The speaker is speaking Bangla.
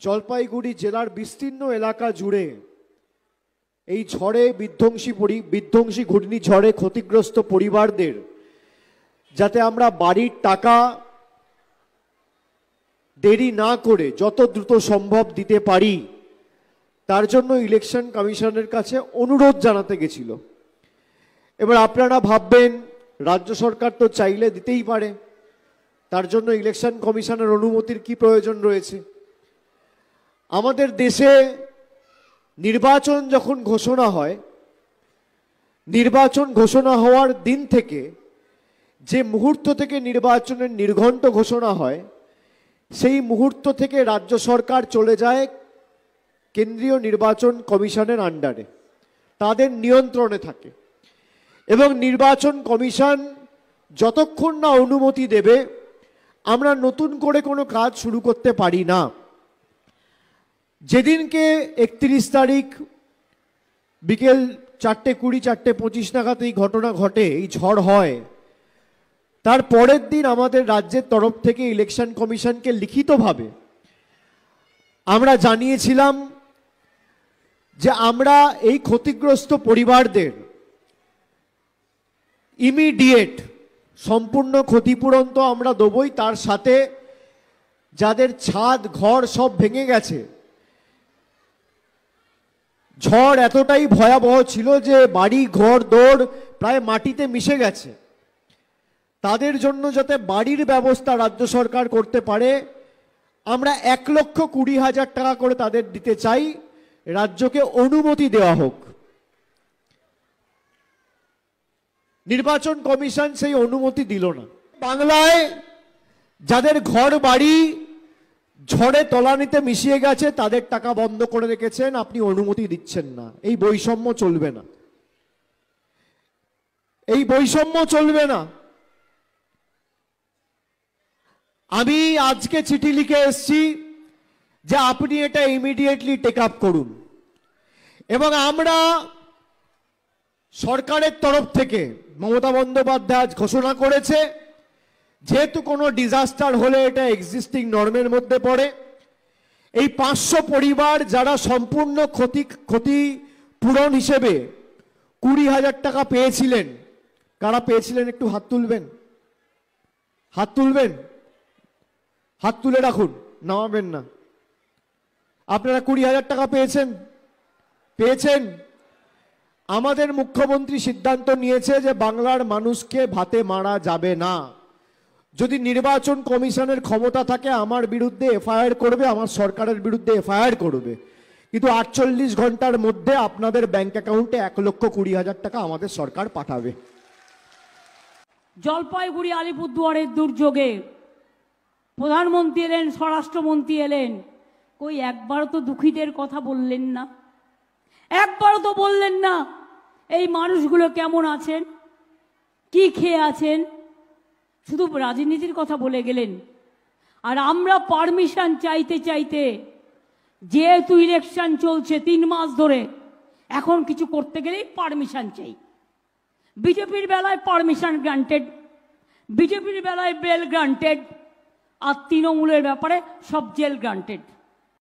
জলপাইগুড়ি জেলার বিস্তীর্ণ এলাকা জুড়ে এই ঝড়ে বিধ্বংসী ঘূর্ণিঝড়ে ক্ষতিগ্রস্ত পরিবারদের যাতে আমরা বাড়ির টাকা দেরি না করে যত দ্রুত সম্ভব দিতে পারি, তার জন্য ইলেকশন কমিশনের কাছে অনুরোধ জানাতে গেছিল। এবার আপনারা ভাববেন রাজ্য সরকার তো চাইলে দিতেই পারে, তার জন্য ইলেকশন কমিশনের অনুমতির কি প্রয়োজন রয়েছে? আমাদের দেশে নির্বাচন যখন ঘোষণা হয়, নির্বাচন ঘোষণা হওয়ার দিন থেকে যে মুহূর্ত থেকে নির্বাচনের নির্ঘণ্ট ঘোষণা হয়, সেই মুহূর্ত থেকে রাজ্য সরকার চলে যায় কেন্দ্রীয় নির্বাচন কমিশনের আন্ডারে, তাদের নিয়ন্ত্রণে থাকে। এবং নির্বাচন কমিশন যতক্ষণ না অনুমতি দেবে আমরা নতুন করে কোনো কাজ শুরু করতে পারি না। যেদিনকে 31 তারিখ বিকেল 4:20 4:25 নাগাদ এই ঘটনা ঘটে, এই ঝড় হয়, তার পরের দিন আমাদের রাজ্যের তরফ থেকে ইলেকশন কমিশনকে লিখিতভাবে আমরা জানিয়েছিলাম যে আমরা এই ক্ষতিগ্রস্ত পরিবারদের ইমিডিয়েট সম্পূর্ণ ক্ষতিপূরণ তো আমরা দেবই, তার সাথে যাদের ছাদ ঘর সব ভেঙে গেছে, ঝড় এতটাই ভয়াবহ ছিল যে বাড়ি ঘর দৌড় প্রায় মাটিতে মিশে গেছে, তাদের জন্য যাতে বাড়ির ব্যবস্থা রাজ্য সরকার করতে পারে, আমরা 1,20,000 টাকা করে তাদের দিতে চাই। রাজ্যকে অনুমতি দেওয়া হোক। নির্বাচন কমিশন সেই অনুমতি দিল না। বাংলায় যাদের ঘর বাড়ি ঝড়ে তলানিতে মিশিয়ে গেছে তাদের টাকা বন্ধ করে রেখেছেন, আপনি অনুমতি দিচ্ছেন না। এই বৈষম্য চলবে না, এই বৈষম্য চলবে না। আমি আজকে চিঠি লিখে এসেছি যে আপনি এটা ইমিডিয়েটলি টেক আপ করুন। এবং আমরা সরকারের তরফ থেকে মমতা বন্দ্যোপাধ্যায় ঘোষণা করেছে, যেহেতু কোনো ডিজাস্টার হলে এটা এক্সিস্টিং নর্মের মধ্যে পড়ে, এই 500 পরিবার যারা সম্পূর্ণ ক্ষতিপূরণ হিসেবে 20,000 টাকা পেয়েছিলেন, কারা পেয়েছিলেন একটু হাত তুলবেন, হাত তুলবেন, হাত তুলে রাখুন, নামাবেন না। আপনারা 20,000 টাকা পেয়েছেন? পেয়েছেন? আমাদের মুখ্যমন্ত্রী সিদ্ধান্ত নিয়েছে যে বাংলার মানুষকে ভাতে মারা যাবে না। যদি নির্বাচন কমিশনের ক্ষমতা থাকে আমার বিরুদ্ধে এফআইআর করবে, আমার সরকারের বিরুদ্ধে এফআইআর করবে, কিন্তু 48 ঘন্টার মধ্যে আপনাদের ব্যাংক অ্যাকাউন্টে 1,20,000 টাকা আমাদের সরকার পাঠাবে। জলপাইগুড়ি আলিপুরদুয়ারের দুর্যোগে প্রধানমন্ত্রী এলেন, স্বরাষ্ট্রমন্ত্রী এলেন, কই একবারও তো দুঃখীদের কথা বললেন না, একবারও তো বললেন না এই মানুষগুলো কেমন আছেন, কি খেয়ে আছেন, শুধু রাজনীতির কথা বলে গেলেন। আর আমরা পারমিশন চাইতে চাইতে, যেহেতু ইলেকশন চলছে 3 মাস ধরে, এখন কিছু করতে গেলেই পারমিশন চাই। বিজেপির বেলায় পারমিশন গ্রান্টেড, বিজেপির বেলায় বেল গ্রান্টেড, আর তৃণমূলের ব্যাপারে সব জেল গ্রান্টেড।